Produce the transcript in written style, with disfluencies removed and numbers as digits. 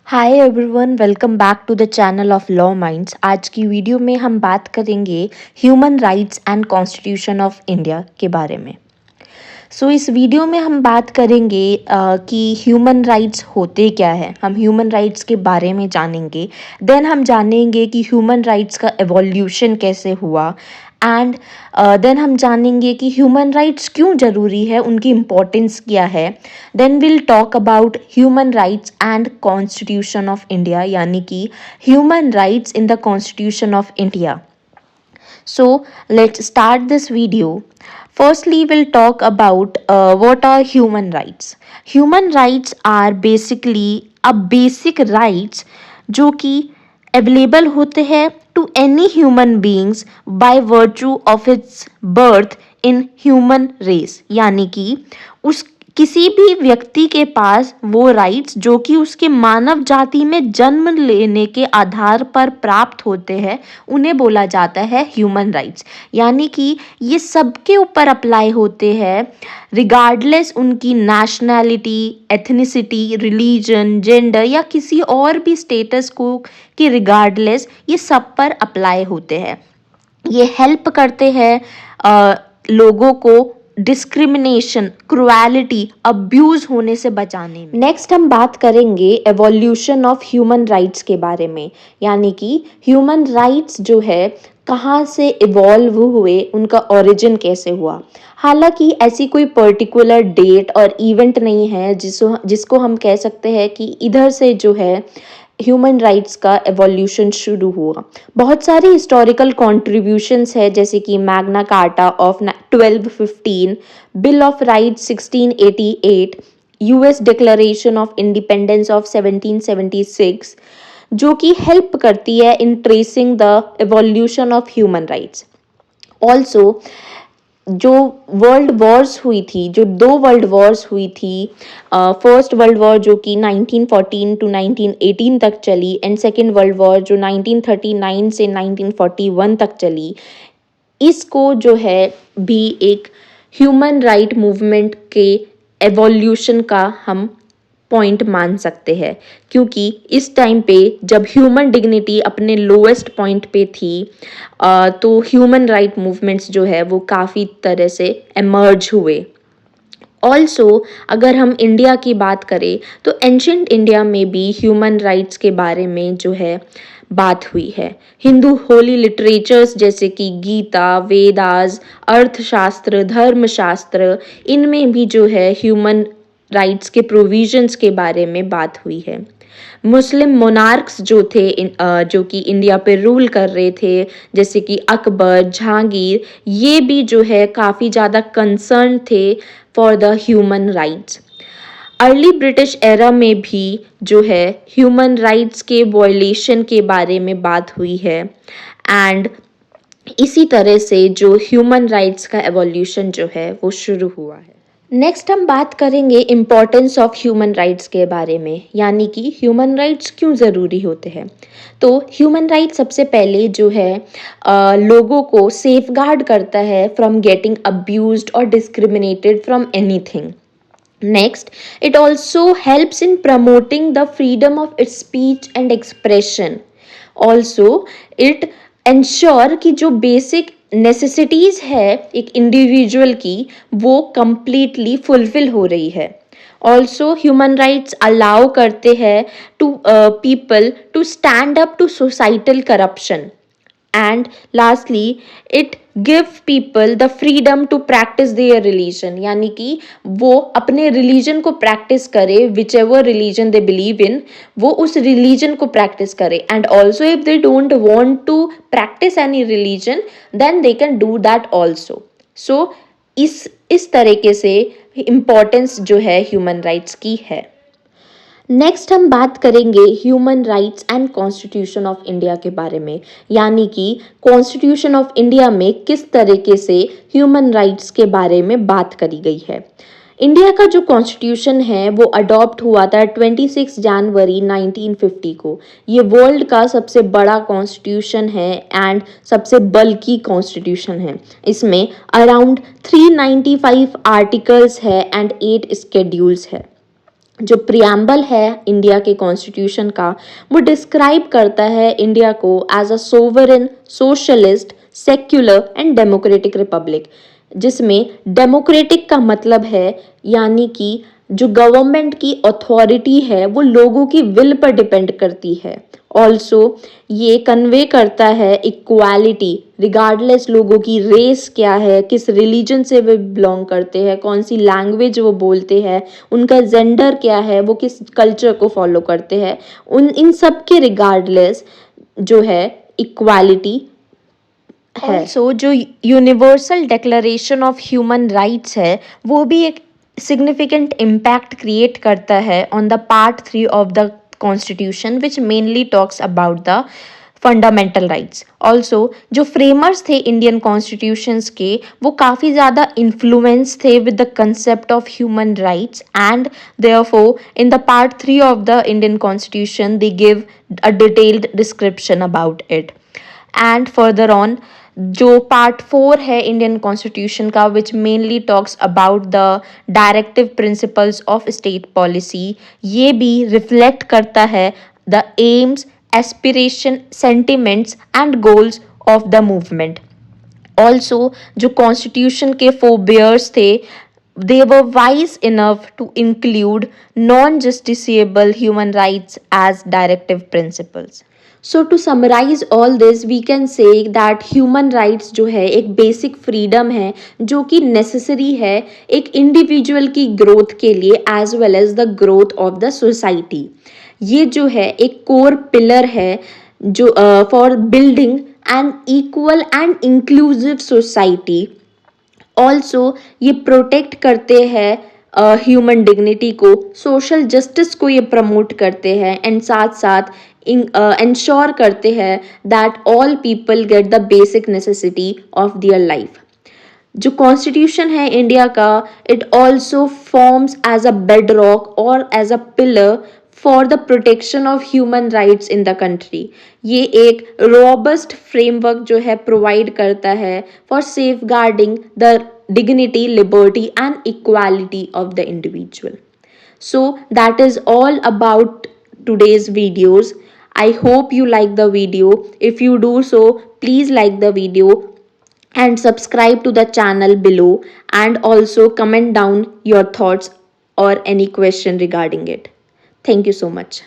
Hi everyone, welcome back to the channel of law minds. आज की video में हम बात करेंगे human rights and constitution of India के बारे में। इस वीडियो में हम बात करेंगे कि ह्यूमन राइट्स होते क्या है। हम ह्यूमन राइट्स के बारे में जानेंगे। देन हम जानेंगे कि ह्यूमन राइट्स का एवोल्यूशन कैसे हुआ एंड देन हम जानेंगे कि ह्यूमन राइट्स क्यों ज़रूरी है, उनकी इम्पोर्टेंस क्या है। Then will talk about human rights and constitution of India, यानी कि human rights in the constitution of India. So let's start this video. Firstly, we'll talk about what are human rights. Human rights are basically a basic rights जो कि available होते हैं to any human beings by virtue of its birth in human race, यानी कि उस किसी भी व्यक्ति के पास वो राइट्स जो कि उसके मानव जाति में जन्म लेने के आधार पर प्राप्त होते हैं, उन्हें बोला जाता है ह्यूमन राइट्स। यानी कि ये सबके ऊपर अप्लाई होते हैं रिगार्डलेस उनकी नेशनैलिटी, एथनिसिटी, रिलीजन, जेंडर या किसी और भी स्टेटस को कि रिगार्डलेस ये सब पर अप्लाई होते हैं। ये हेल्प करते हैं लोगों को डिस्क्रिमिनेशन, क्रुएलिटी, अब्यूज होने से बचाने में। नेक्स्ट हम बात करेंगे एवोल्यूशन ऑफ ह्यूमन राइट्स के बारे में, यानी कि ह्यूमन राइट्स जो है कहाँ से इवॉल्व हुए, उनका ओरिजिन कैसे हुआ। हालांकि ऐसी कोई पर्टिकुलर डेट और इवेंट नहीं है जिसको हम कह सकते हैं कि इधर से जो है ह्यूमन राइट्स का एवोल्यूशन शुरू हुआ। बहुत सारे हिस्टोरिकल कॉन्ट्रीब्यूशंस है, जैसे कि Magna Carta of 1215, bill of rights 1688, US declaration of independence of 1776, जो कि हेल्प करती है in tracing the evolution of human rights. Also जो वर्ल्ड वॉर्स हुई थी, जो दो वर्ल्ड वॉर्स हुई थी, फर्स्ट वर्ल्ड वॉर जो कि 1914 टू 1918 तक चली एंड सेकेंड वर्ल्ड वॉर जो 1939 से 1941 तक चली, इसको जो है भी एक ह्यूमन राइट मूवमेंट के एवोल्यूशन का हम पॉइंट मान सकते हैं, क्योंकि इस टाइम पे जब ह्यूमन डिग्निटी अपने लोएस्ट पॉइंट पे थी तो ह्यूमन राइट मूवमेंट्स जो है वो काफ़ी तरह से एमर्ज हुए। ऑल्सो अगर हम इंडिया की बात करें तो एंशंट इंडिया में भी ह्यूमन राइट्स के बारे में जो है बात हुई है। हिंदू होली लिटरेचर्स जैसे कि गीता, वेदास, अर्थशास्त्र, धर्मशास्त्र, इनमें भी जो है ह्यूमन राइट्स के प्रोविजंस के बारे में बात हुई है। मुस्लिम मोनार्क्स जो थे जो कि इंडिया पे रूल कर रहे थे, जैसे कि अकबर, जहांगीर, ये भी जो है काफ़ी ज़्यादा कंसर्न थे for the human rights. Early British era में भी जो है ह्यूमन राइट्स के वायलेशन के बारे में बात हुई है एंड इसी तरह से जो ह्यूमन राइट्स का एवोल्यूशन जो है वो शुरू हुआ है। नेक्स्ट हम बात करेंगे इम्पोर्टेंस ऑफ ह्यूमन राइट्स के बारे में, यानी कि ह्यूमन राइट्स क्यों ज़रूरी होते हैं। तो ह्यूमन राइट्स सबसे पहले जो है लोगों को सेफगार्ड करता है फ्रॉम गेटिंग अब्यूज्ड और discriminated from anything. Next, it also helps in promoting the freedom of speech and expression. Also, it ensure कि जो बेसिक नेसेसिटीज़ है एक इंडिविजुअल की वो completely fulfill हो रही है। ऑल्सो ह्यूमन राइट्स अलाउ करते हैं to people to stand up to societal corruption and lastly it give people the freedom to practice their religion, यानी कि वो अपने रिलीजन को प्रैक्टिस करे, which ever religion they believe in, वो उस रिलीजन को प्रैक्टिस करे। And also if they don't want to practice any religion then they can do that also. So इस तरीके से इम्पोर्टेंस जो है ह्यूमन राइट्स की है। नेक्स्ट हम बात करेंगे human rights and constitution of India के बारे में, यानी कि कॉन्स्टिट्यूशन ऑफ इंडिया में किस तरीके से ह्यूमन राइट्स के बारे में बात करी गई है। इंडिया का जो कॉन्स्टिट्यूशन है वो अडॉप्ट हुआ था 26 जनवरी 1950 को। ये वर्ल्ड का सबसे बड़ा कॉन्स्टिट्यूशन है एंड सबसे बल्कि कॉन्स्टिट्यूशन है। इसमें अराउंड 395 आर्टिकल्स है एंड 8 स्केड्यूल्स है। जो प्रियम्बल है इंडिया के कॉन्स्टिट्यूशन का, वो डिस्क्राइब करता है इंडिया को as a sovereign, socialist, secular and democratic republic, जिसमें डेमोक्रेटिक का मतलब है यानी कि जो गवर्नमेंट की अथॉरिटी है वो लोगों की विल पर डिपेंड करती है। ऑल्सो ये कन्वे करता है इक्वालिटी, रिगार्डलेस लोगों की रेस क्या है, किस रिलीजन से वे बिलोंग करते हैं, कौन सी लैंग्वेज वो बोलते हैं, उनका जेंडर क्या है, वो किस कल्चर को फॉलो करते हैं, इन सब के रिगार्डलेस जो है इक्वालिटी है। ऑल्सो जो universal declaration of human rights है वो भी एक सिग्निफिकेंट इम्पैक्ट क्रिएट करता है on the part 3 of the constitution which mainly talks about the fundamental rights. Also जो फ्रेमर्स थे इंडियन कॉन्स्टिट्यूशंस के वो काफ़ी ज़्यादा इन्फ्लुएंस थे with the concept of human rights and therefore in the part 3 of the Indian constitution they give a detailed description about it. And further on जो part 4 है Indian constitution का which mainly talks about the directive principles of state policy, ये भी reflect करता है the AIIMS, aspiration, sentiments and goals of the movement. Also जो constitution के फोरबियर्स थे they were wise enough to include non-justiciable human rights as directive principles. So to summarize all this, we can say that human rights जो है एक basic freedom है जो कि necessary है एक individual की growth के लिए as well as the growth of the society। ये जो है एक core pillar है जो for building an equal and inclusive society। Also ये प्रोटेक्ट करते हैं ह्यूमन डिग्निटी को, सोशल जस्टिस को ये प्रमोट करते हैं एंड साथ साथ इंश्योर करते हैं that all people get the basic necessity of their life. जो कॉन्स्टिट्यूशन है इंडिया का, it also forms as a bed rock और as a pillar for the protection of human rights in the country. ये एक robust framework जो है provide करता है for safeguarding the dignity, liberty and equality of the individual. So that is all about today's videos. I hope you like the video. If you do so, please like the video and subscribe to the channel below, and also comment down your thoughts or any question regarding it. Thank you so much.